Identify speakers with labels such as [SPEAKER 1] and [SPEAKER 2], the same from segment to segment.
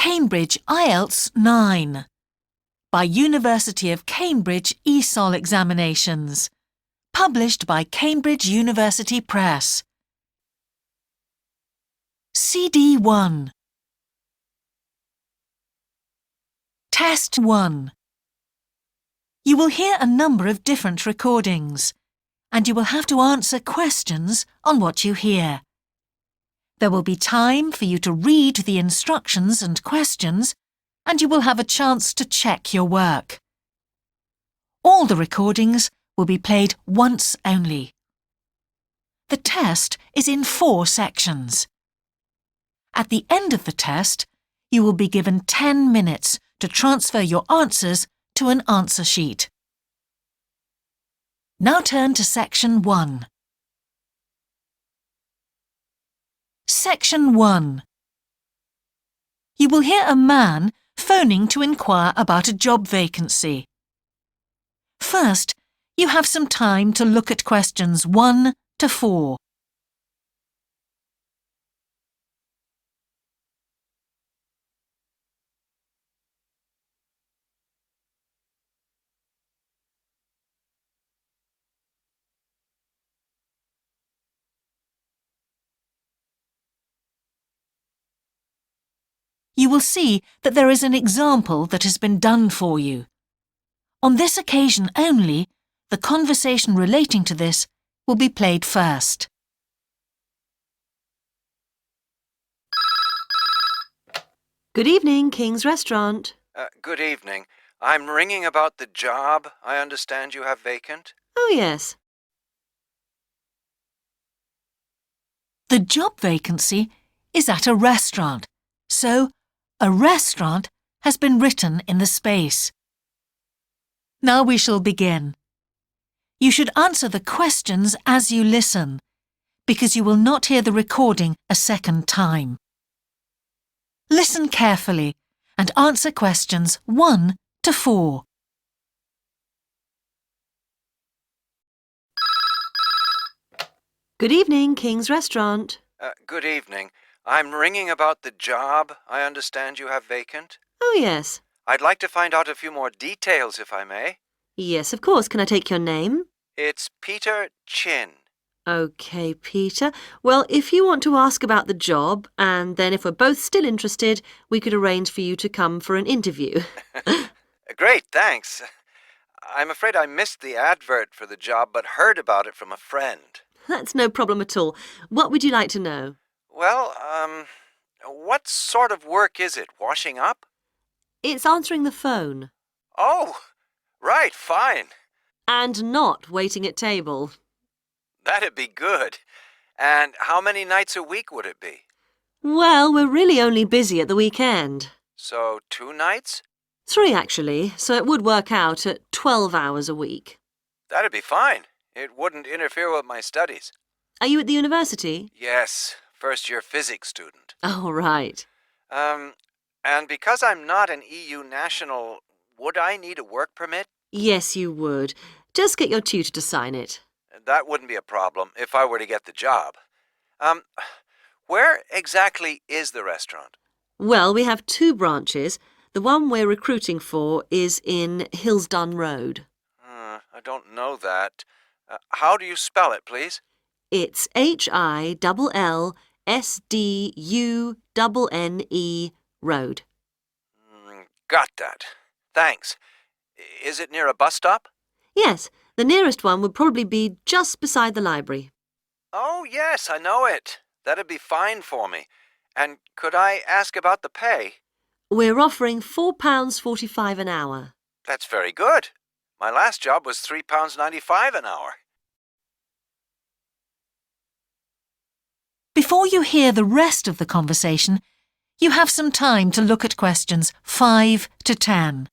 [SPEAKER 1] Cambridge IELTS 9 by University of Cambridge ESOL Examinations, published by Cambridge University Press. CD 1. Test 1. You will hear a number of different recordings, and you will have to answer questions on what you hear. There will be time for you to read the instructions and questions, and you will have a chance to check your work. All the recordings will be played once only. The test is in 4 sections. At the end of the test, you will be given 10 minutes to transfer your answers to an answer sheet. Now turn to Section 1. Section 1. You will hear a man phoning to inquire about a job vacancy. First, you have some time to look at questions 1 to 4. You will see that there is an example that has been done for you. On this occasion only, the conversation relating to this will be played first.
[SPEAKER 2] Good evening, King's Restaurant.
[SPEAKER 3] Good evening. I'm ringing about the job I understand you have vacant.
[SPEAKER 2] Oh, yes.
[SPEAKER 1] The job vacancy is at a restaurant, so a restaurant has been written in the space. Now we shall begin. You should answer the questions as you listen, because you will not hear the recording a second time. Listen carefully and answer questions 1 to 4.
[SPEAKER 2] Good evening, King's Restaurant.
[SPEAKER 3] Good evening. I'm ringing about the job I understand you have vacant.
[SPEAKER 2] Oh, yes.
[SPEAKER 3] I'd like to find out a few more details, if I may.
[SPEAKER 2] Yes, of course. Can I take your name?
[SPEAKER 3] It's Peter Chin.
[SPEAKER 2] OK, Peter. Well, if you want to ask about the job, and then if we're both still interested, we could arrange for you to come for an interview.
[SPEAKER 3] Great, thanks. I'm afraid I missed the advert for the job, but heard about it from a friend.
[SPEAKER 2] That's no problem at all. What would you like to know?
[SPEAKER 3] Well, what sort of work is it? Washing up?
[SPEAKER 2] It's answering the phone.
[SPEAKER 3] Oh, right, fine.
[SPEAKER 2] And not waiting at table.
[SPEAKER 3] That'd be good. And how many nights a week would it be?
[SPEAKER 2] Well, we're really only busy at the weekend.
[SPEAKER 3] So 2 nights?
[SPEAKER 2] 3, actually, so it would work out at 12 hours a week.
[SPEAKER 3] That'd be fine. It wouldn't interfere with my studies.
[SPEAKER 2] Are you at the university?
[SPEAKER 3] Yes, first-year physics student.
[SPEAKER 2] Oh, right.
[SPEAKER 3] And because I'm not an EU national, would I need a work permit?
[SPEAKER 2] Yes, you would. Just get your tutor to sign it.
[SPEAKER 3] That wouldn't be a problem if I were to get the job. Where exactly is the restaurant?
[SPEAKER 2] Well, we have 2 branches. The one we're recruiting for is in Hillsdon Road.
[SPEAKER 3] I don't know that. How do you spell it, please?
[SPEAKER 2] It's HILLSDUNNE Road.
[SPEAKER 3] Got that. Thanks. Is it near a bus stop?
[SPEAKER 2] Yes, the nearest one would probably be just beside the library.
[SPEAKER 3] Oh, yes, I know it. That'd be fine for me. And could I ask about the pay?
[SPEAKER 2] We're offering £4.45 an hour.
[SPEAKER 3] That's very good. My last job was £3.95 an hour.
[SPEAKER 1] Before you hear the rest of the conversation, you have some time to look at questions 5 to 10.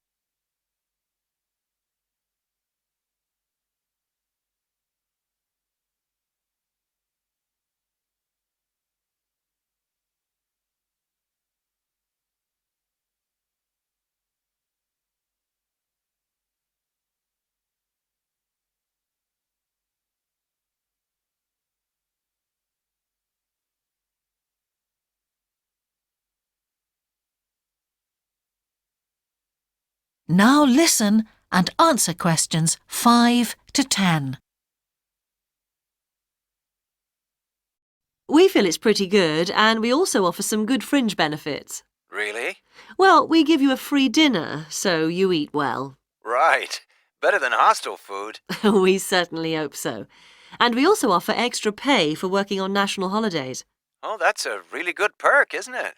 [SPEAKER 1] Now listen and answer questions 5 to 10.
[SPEAKER 2] We feel it's pretty good, and we also offer some good fringe benefits.
[SPEAKER 3] Really?
[SPEAKER 2] Well, we give you a free dinner, so you eat well.
[SPEAKER 3] Right. Better than hostel food.
[SPEAKER 2] We certainly hope so. And we also offer extra pay for working on national holidays.
[SPEAKER 3] Oh, that's a really good perk, isn't it?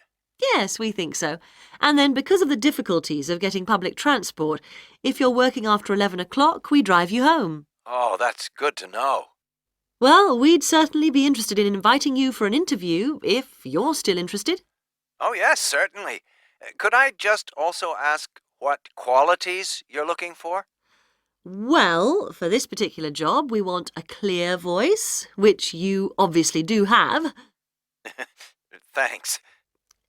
[SPEAKER 2] Yes, we think so. And then because of the difficulties of getting public transport, if you're working after 11 o'clock, we drive you home.
[SPEAKER 3] Oh, that's good to know.
[SPEAKER 2] Well, we'd certainly be interested in inviting you for an interview, if you're still interested.
[SPEAKER 3] Oh, yes, certainly. Could I just also ask what qualities you're looking for?
[SPEAKER 2] Well, for this particular job, we want a clear voice, which you obviously do have.
[SPEAKER 3] Thanks.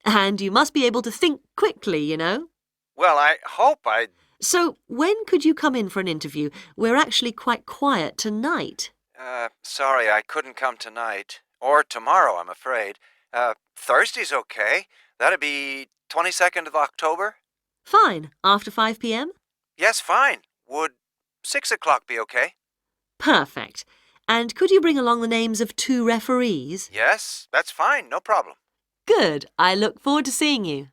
[SPEAKER 2] And you must be able to think quickly, you know.
[SPEAKER 3] Well, I hope I...
[SPEAKER 2] So, when could you come in for an interview? We're actually quite quiet tonight.
[SPEAKER 3] Sorry, I couldn't come tonight. Or tomorrow, I'm afraid. Thursday's okay. That'd be 22nd of October?
[SPEAKER 2] Fine. After 5 p.m.?
[SPEAKER 3] Yes, fine. Would 6 o'clock be okay?
[SPEAKER 2] Perfect. And could you bring along the names of 2 referees?
[SPEAKER 3] Yes, that's fine. No problem.
[SPEAKER 2] Good. I look forward to seeing you.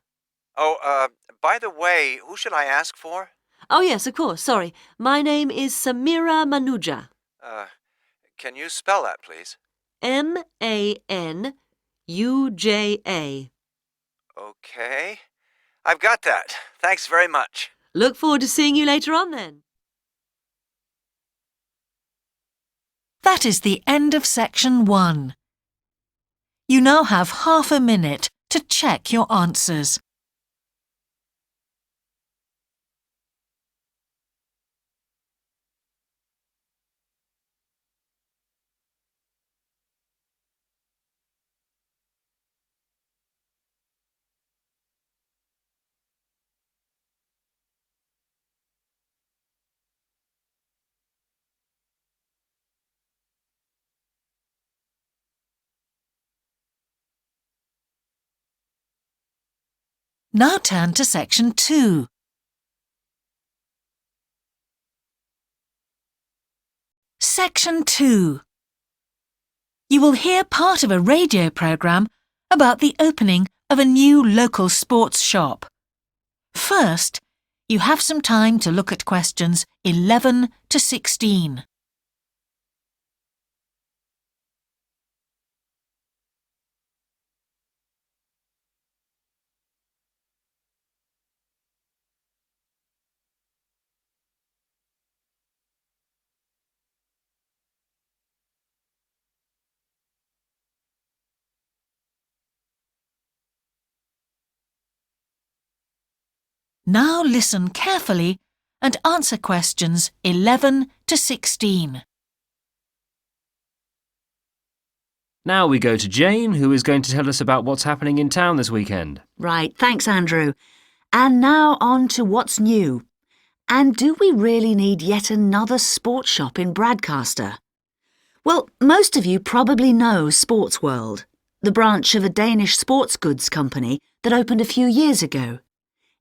[SPEAKER 3] Oh, by the way, who should I ask for?
[SPEAKER 2] Oh, yes, of course. Sorry. My name is Samira Manuja.
[SPEAKER 3] Can you spell that, please?
[SPEAKER 2] Manuja.
[SPEAKER 3] Okay. I've got that. Thanks very much.
[SPEAKER 2] Look forward to seeing you later on then.
[SPEAKER 1] That is the end of section 1. You now have half a minute to check your answers. Now turn to section 2. Section 2. You will hear part of a radio programme about the opening of a new local sports shop. First, you have some time to look at questions 11 to 16. Now listen carefully and answer questions 11 to 16.
[SPEAKER 4] Now we go to Jane, who is going to tell us about what's happening in town this weekend.
[SPEAKER 5] Right, thanks, Andrew. And now on to what's new. And do we really need yet another sports shop in Bradcaster? Well, most of you probably know Sports World, the branch of a Danish sports goods company that opened a few years ago.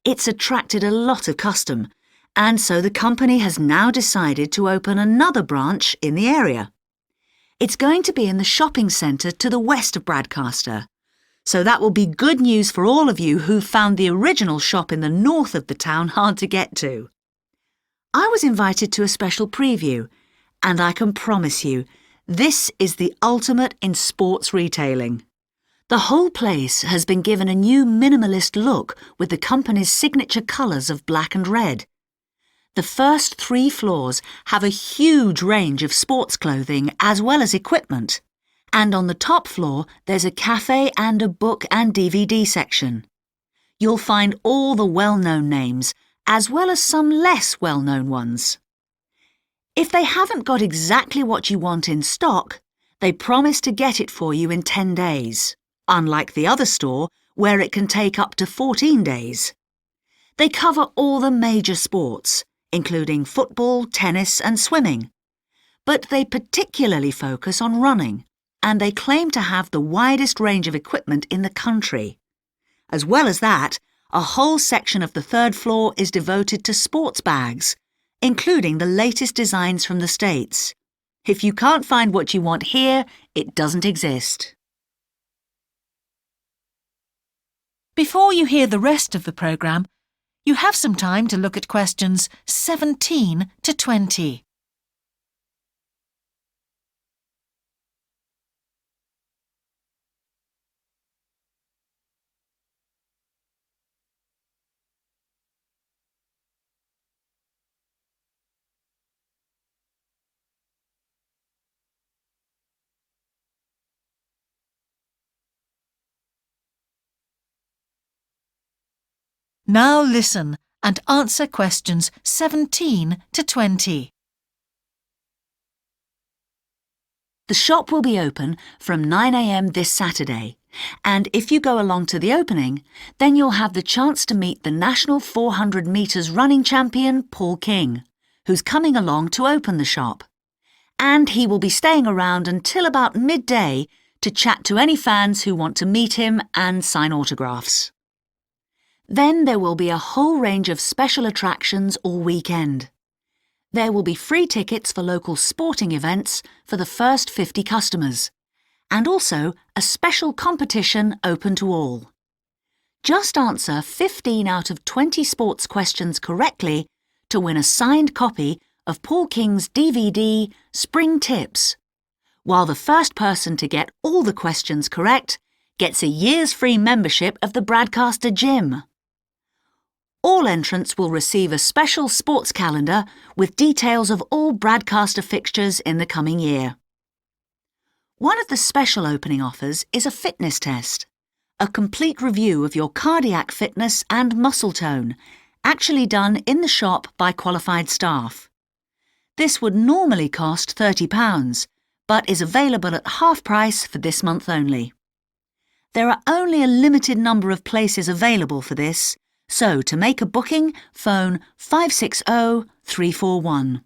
[SPEAKER 5] It's attracted a lot of custom, and so the company has now decided to open another branch in the area. It's going to be in the shopping centre to the west of Bradcaster, so that will be good news for all of you who found the original shop in the north of the town hard to get to. I was invited to a special preview, and I can promise you, this is the ultimate in sports retailing. The whole place has been given a new minimalist look with the company's signature colours of black and red. The first 3 floors have a huge range of sports clothing as well as equipment. And on the top floor, there's a cafe and a book and DVD section. You'll find all the well-known names, as well as some less well-known ones. If they haven't got exactly what you want in stock, they promise to get it for you in 10 days. Unlike the other store, where it can take up to 14 days. They cover all the major sports, including football, tennis and swimming. But they particularly focus on running, and they claim to have the widest range of equipment in the country. As well as that, A whole section of the third floor is devoted to sports bags, including the latest designs from the States. If you can't find what you want here, it doesn't exist.
[SPEAKER 1] Before you hear the rest of the programme, you have some time to look at questions 17 to 20. Now listen and answer questions 17 to 20.
[SPEAKER 5] The shop will be open from 9 a.m. this Saturday, and if you go along to the opening, then you'll have the chance to meet the national 400 metres running champion Paul King, who's coming along to open the shop. And he will be staying around until about midday to chat to any fans who want to meet him and sign autographs. Then there will be a whole range of special attractions all weekend. There will be free tickets for local sporting events for the first 50 customers, and also a special competition open to all. Just answer 15 out of 20 sports questions correctly to win a signed copy of Paul King's DVD, Spring Tips, while the first person to get all the questions correct gets a year's free membership of the Bradcaster Gym. All entrants will receive a special sports calendar with details of all Bradcaster fixtures in the coming year. One of the special opening offers is a fitness test, a complete review of your cardiac fitness and muscle tone, actually done in the shop by qualified staff. This would normally cost £30, but is available at half price for this month only. There are only a limited number of places available for this, so to make a booking, phone 560 341.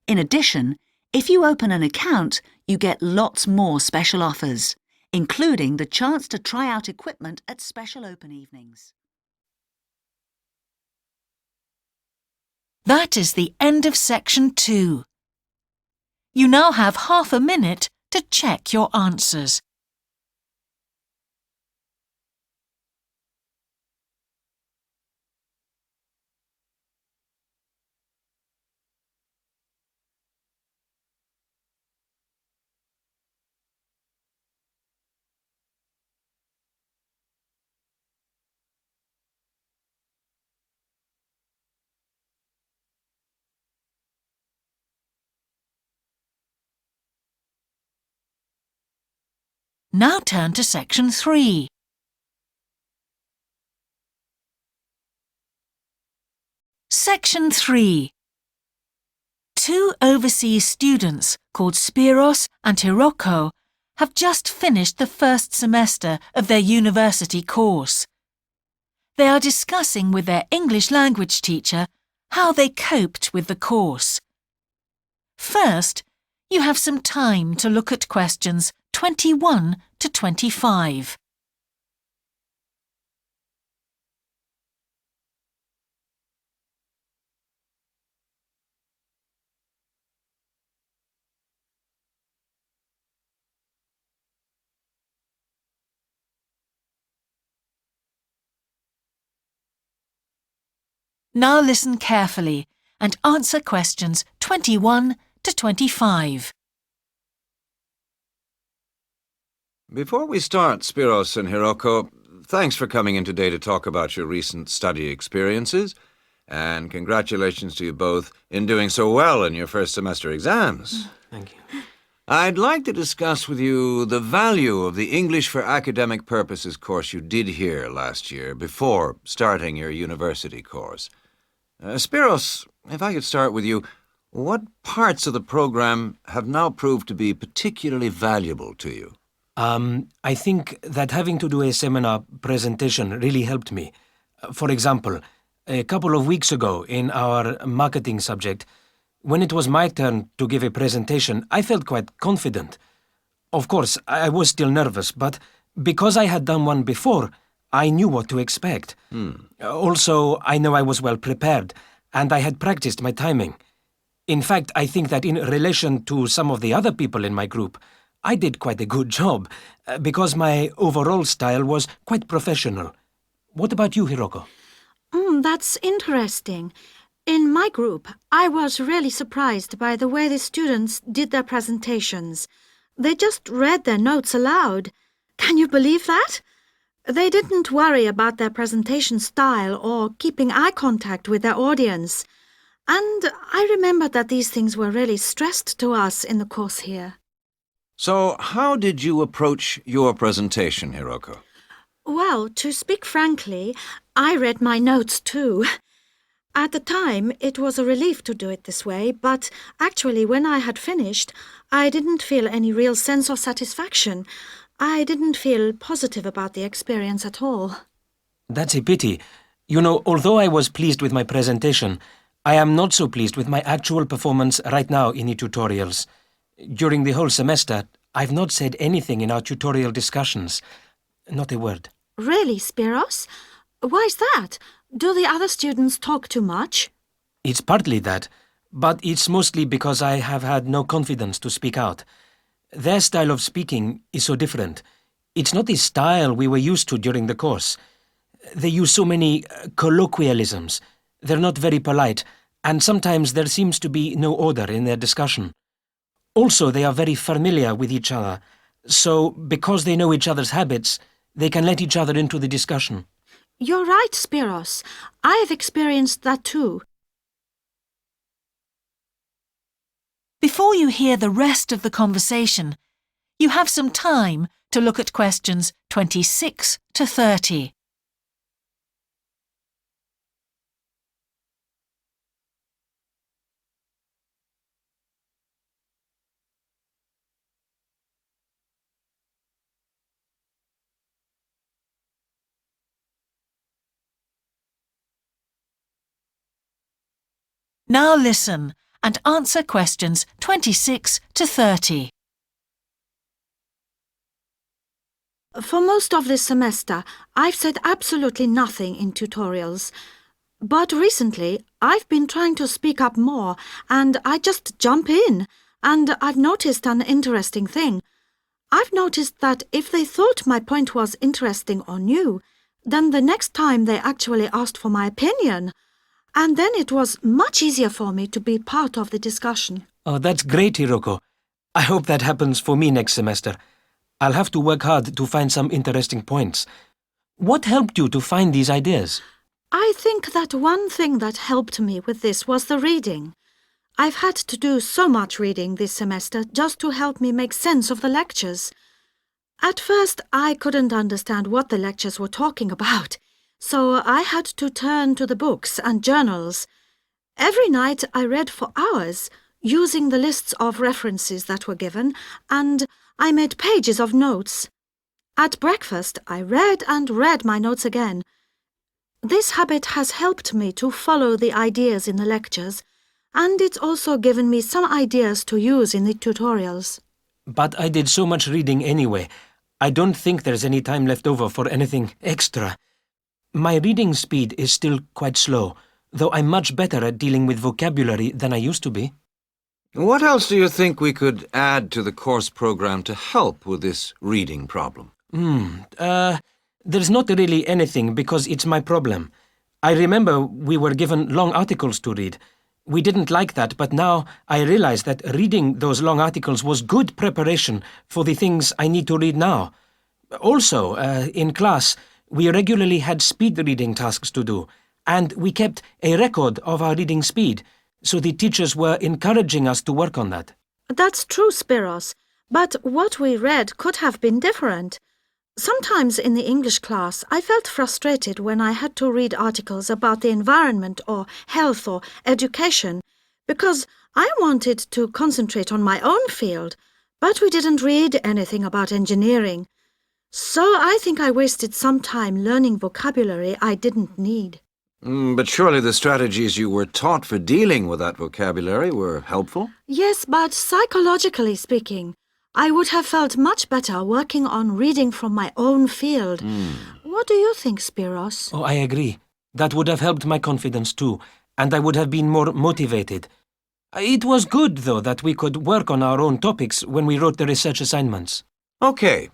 [SPEAKER 5] In addition, if you open an account, you get lots more special offers, including the chance to try out equipment at special open evenings.
[SPEAKER 1] That is the end of section 2. You now have half a minute to check your answers. Now turn to section 3. Section 3. Two overseas students called Spiros and Hiroko have just finished the first semester of their university course. They are discussing with their English language teacher how they coped with the course. First, you have some time to look at questions 21 to 25. Now listen carefully and answer questions 21 to 25.
[SPEAKER 3] Before we start, Spiros and Hiroko, thanks for coming in today to talk about your recent study experiences, and congratulations to you both in doing so well in your first semester exams.
[SPEAKER 6] Thank you.
[SPEAKER 3] I'd like to discuss with you the value of the English for Academic Purposes course you did here last year before starting your university course. Spiros, if I could start with you, what parts of the program have now proved to be particularly valuable to you?
[SPEAKER 6] I think that having to do a seminar presentation really helped me. For example, a couple of weeks ago in our marketing subject, when it was my turn to give a presentation, I felt quite confident. Of course, I was still nervous, but because I had done one before, I knew what to expect. Also, I know I was well prepared, and I had practiced my timing. In fact, I think that in relation to some of the other people in my group, I did quite a good job, because my overall style was quite professional. What about you, Hiroko?
[SPEAKER 7] That's interesting. In my group, I was really surprised by the way the students did their presentations. They just read their notes aloud. Can you believe that? They didn't worry about their presentation style or keeping eye contact with their audience. And I remembered that these things were really stressed to us in the course here.
[SPEAKER 3] So, how did you approach your presentation, Hiroko?
[SPEAKER 7] Well, to speak frankly, I read my notes too. At the time, it was a relief to do it this way, but actually when I had finished, I didn't feel any real sense of satisfaction. I didn't feel positive about the experience at all.
[SPEAKER 6] That's a pity. You know, although I was pleased with my presentation, I am not so pleased with my actual performance right now in the tutorials. During the whole semester, I've not said anything in our tutorial discussions. Not a word.
[SPEAKER 7] Really, Spiros? Why's that? Do the other students talk too much?
[SPEAKER 6] It's partly that, but it's mostly because I have had no confidence to speak out. Their style of speaking is so different. It's not the style we were used to during the course. They use so many colloquialisms. They're not very polite, and sometimes there seems to be no order in their discussion. Also, they are very familiar with each other, so because they know each other's habits, they can let each other into the discussion.
[SPEAKER 7] You're right, Spiros. I've experienced that too.
[SPEAKER 1] Before you hear the rest of the conversation, you have some time to look at questions 26 to 30. Now listen and answer questions 26 to 30.
[SPEAKER 7] For most of this semester, I've said absolutely nothing in tutorials. But recently, I've been trying to speak up more, and I just jump in. And I've noticed an interesting thing. I've noticed that if they thought my point was interesting or new, then the next time they actually asked for my opinion. And then it was much easier for me to be part of the discussion.
[SPEAKER 6] Oh, that's great, Hiroko. I hope that happens for me next semester. I'll have to work hard to find some interesting points. What helped you to find these ideas?
[SPEAKER 7] I think that one thing that helped me with this was the reading. I've had to do so much reading this semester just to help me make sense of the lectures. At first, I couldn't understand what the lectures were talking about, so I had to turn to the books and journals. Every night I read for hours, using the lists of references that were given, and I made pages of notes. At breakfast, I read and read my notes again. This habit has helped me to follow the ideas in the lectures, and it's also given me some ideas to use in the tutorials.
[SPEAKER 6] But I did so much reading anyway. I don't think there's any time left over for anything extra. My reading speed is still quite slow, though I'm much better at dealing with vocabulary than I used to be.
[SPEAKER 3] What else do you think we could add to the course program to help with this reading problem?
[SPEAKER 6] There's not really anything because it's my problem. I remember we were given long articles to read. We didn't like that, but now I realize that reading those long articles was good preparation for the things I need to read now. Also, in class, we regularly had speed reading tasks to do, and we kept a record of our reading speed, so the teachers were encouraging us to work on that.
[SPEAKER 7] That's true, Spiros, but what we read could have been different. Sometimes in the English class, I felt frustrated when I had to read articles about the environment or health or education, because I wanted to concentrate on my own field, but we didn't read anything about engineering. So I think I wasted some time learning vocabulary I didn't need.
[SPEAKER 3] But surely the strategies you were taught for dealing with that vocabulary were helpful?
[SPEAKER 7] Yes, but psychologically speaking, I would have felt much better working on reading from my own field. What do you think, Spiros?
[SPEAKER 6] Oh, I agree. That would have helped my confidence too, and I would have been more motivated. It was good, though, that we could work on our own topics when we wrote the research assignments.
[SPEAKER 3] Okay,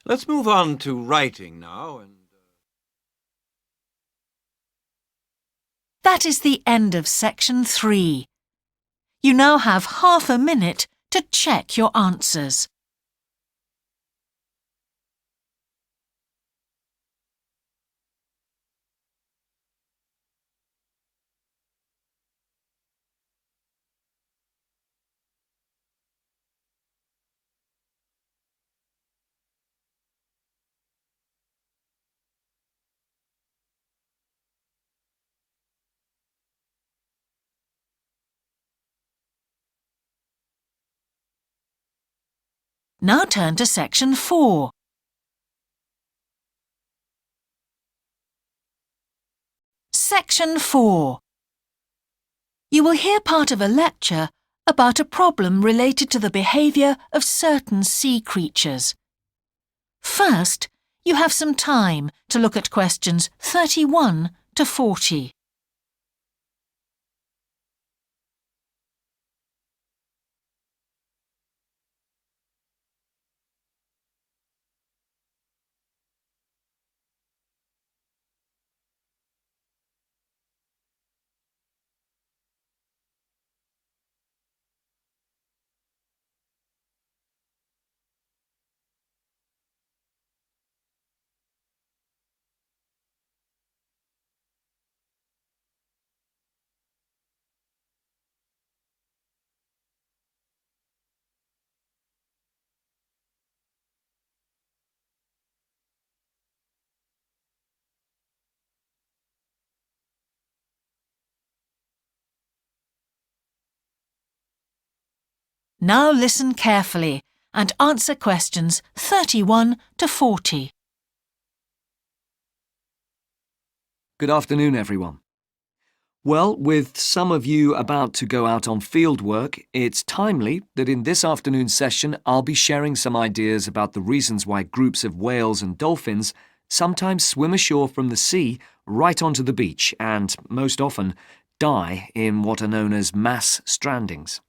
[SPEAKER 3] let's move on to writing now.
[SPEAKER 1] That is the end of section 3. You now have half a minute to check your answers. Now turn to section 4. Section 4. You will hear part of a lecture about a problem related to the behaviour of certain sea creatures. First, you have some time to look at questions 31 to 40. Now listen carefully and answer questions 31 to 40.
[SPEAKER 8] Good afternoon, everyone. Well, with some of you about to go out on field work, it's timely that in this afternoon's session I'll be sharing some ideas about the reasons why groups of whales and dolphins sometimes swim ashore from the sea right onto the beach and, most often, die in what are known as mass strandings.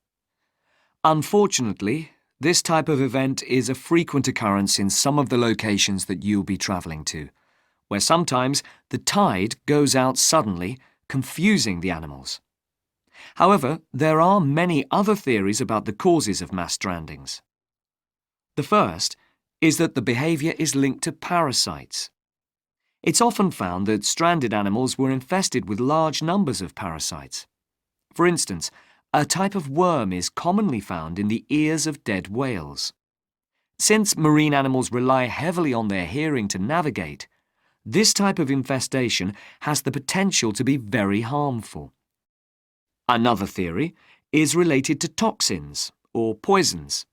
[SPEAKER 8] Unfortunately, this type of event is a frequent occurrence in some of the locations that you'll be travelling to, where sometimes the tide goes out suddenly, confusing the animals. However, there are many other theories about the causes of mass strandings. The first is that the behaviour is linked to parasites. It's often found that stranded animals were infested with large numbers of parasites. For instance, a type of worm is commonly found in the ears of dead whales. Since marine animals rely heavily on their hearing to navigate, this type of infestation has the potential to be very harmful. Another theory is related to toxins or poisons.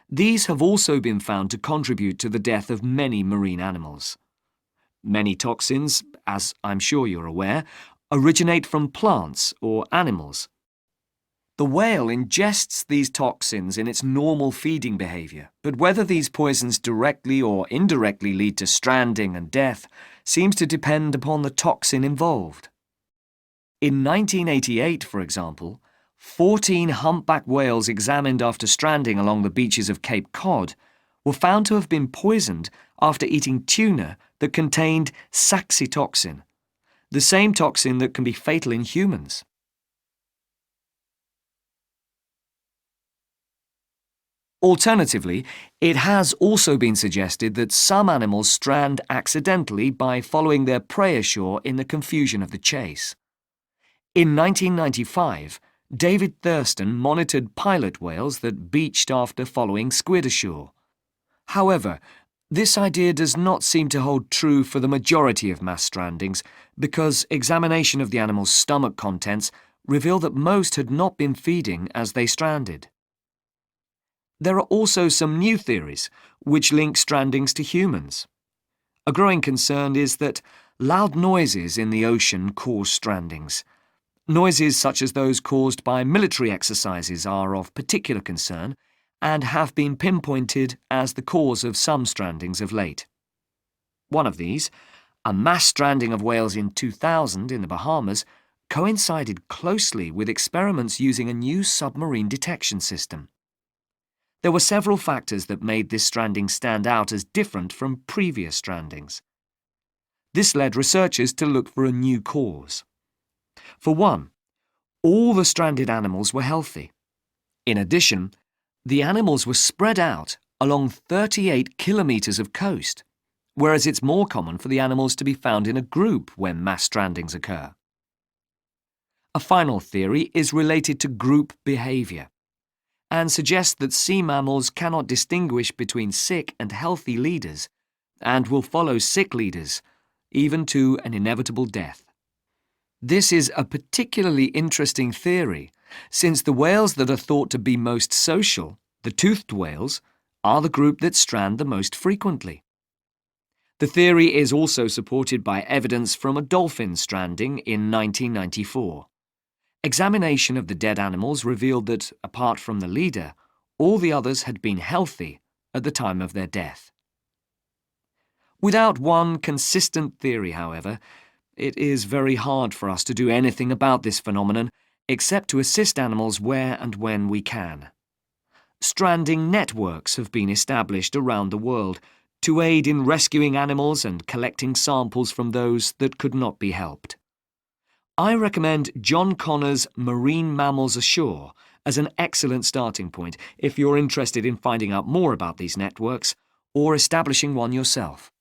[SPEAKER 8] These have also been found to contribute to the death of many marine animals. Many toxins, as I'm sure you're aware, originate from plants or animals. The whale ingests these toxins in its normal feeding behaviour, but whether these poisons directly or indirectly lead to stranding and death seems to depend upon the toxin involved. In 1988, for example, 14 humpback whales examined after stranding along the beaches of Cape Cod were found to have been poisoned after eating tuna that contained saxitoxin, the same toxin that can be fatal in humans. Alternatively, it has also been suggested that some animals strand accidentally by following their prey ashore in the confusion of the chase. In 1995, David Thurston monitored pilot whales that beached after following squid ashore. However, this idea does not seem to hold true for the majority of mass strandings because examination of the animal's stomach contents revealed that most had not been feeding as they stranded. There are also some new theories which link strandings to humans. A growing concern is that loud noises in the ocean cause strandings. Noises such as those caused by military exercises are of particular concern and have been pinpointed as the cause of some strandings of late. One of these, a mass stranding of whales in 2000 in the Bahamas, coincided closely with experiments using a new submarine detection system. There were several factors that made this stranding stand out as different from previous strandings. This led researchers to look for a new cause. For one, all the stranded animals were healthy. In addition, the animals were spread out along 38 kilometres of coast, whereas it's more common for the animals to be found in a group when mass strandings occur. A final theory is related to group behaviour and suggests that sea mammals cannot distinguish between sick and healthy leaders and will follow sick leaders, even to an inevitable death. This is a particularly interesting theory, since the whales that are thought to be most social, the toothed whales, are the group that strand the most frequently. The theory is also supported by evidence from a dolphin stranding in 1994. Examination of the dead animals revealed that, apart from the leader, all the others had been healthy at the time of their death. Without one consistent theory, however, it is very hard for us to do anything about this phenomenon except to assist animals where and when we can. Stranding networks have been established around the world to aid in rescuing animals and collecting samples from those that could not be helped. I recommend John Connor's Marine Mammals Ashore as an excellent starting point if you're interested in finding out more about these networks or establishing one yourself.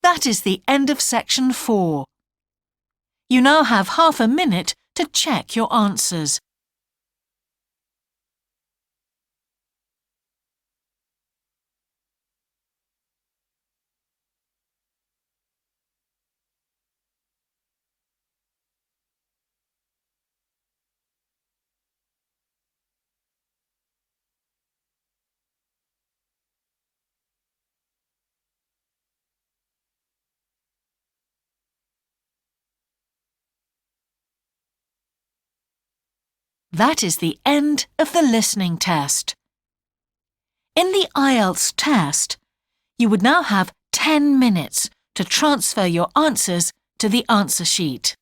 [SPEAKER 1] That is the end of section 4. You now have half a minute to check your answers. That is the end of the listening test. In the IELTS test, you would now have 10 minutes to transfer your answers to the answer sheet.